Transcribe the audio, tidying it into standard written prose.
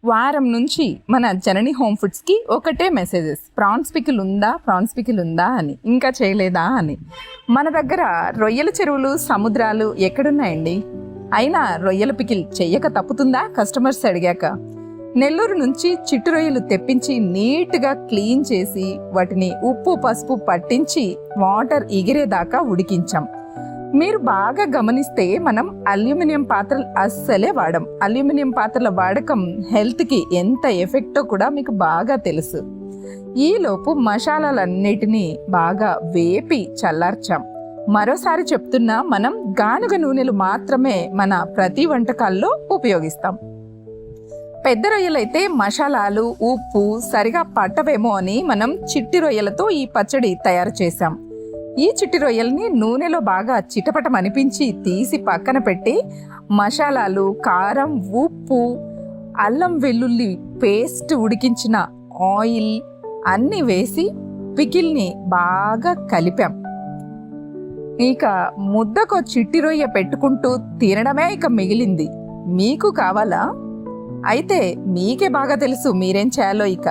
వారం నుంచి మన జనని హోమ్ ఫుడ్స్కి ఒకటే మెసేజెస్, ప్రాన్స్ పికిల్ ఉందా, ప్రాన్స్ పికిల్ ఉందా అని, ఇంకా చేయలేదా అని. మన దగ్గర రొయ్యల చెరువులు, సముద్రాలు ఎక్కడున్నాయండి? అయినా రొయ్యల పికిల్ చెయ్యక తప్పుతుందా కస్టమర్స్ అడిగాక? నెల్లూరు నుంచి చిట్టు రొయ్యలు తెప్పించి నీట్గా క్లీన్ చేసి వాటిని ఉప్పు పసుపు పట్టించి వాటర్ ఎగిరేదాకా ఉడికించాం. మీరు బాగా గమనిస్తే మనం అల్యూమినియం పాత్రలు అస్సలే వాడం. అల్యూమినియం పాత్రల వాడకం హెల్త్కి ఎంత ఎఫెక్టో కూడా మీకు బాగా తెలుసు. ఈలోపు మసాలాలన్నిటినీ బాగా వేపి చల్లార్చాం. మరోసారి చెప్తున్నా, మనం గానుగ నూనెలు మాత్రమే మన ప్రతి వంటకాల్లో ఉపయోగిస్తాం. పెద్ద రొయ్యలైతే మసాలాలు ఉప్పు సరిగా పట్టవేమో అని మనం చిట్టి రొయ్యలతో ఈ పచ్చడి తయారు చేశాం. ఈ చిట్టి రొయ్యల్ని నూనెలో బాగా చిటపటమనిపించి తీసి పక్కన పెట్టి మసాలాలు, కారం, ఉప్పు, అల్లం వెల్లుల్లి పేస్ట్, ఉడికించిన ఆయిల్ అన్నీ వేసి పికిల్ని బాగా కలిపాం. ఇక ముద్దకో చిట్టి రొయ్య పెట్టుకుంటూ తినడమే ఇక మిగిలింది. మీకు కావాలా? అయితే మీకే బాగా తెలుసు మీరేం చేయాలో ఇక.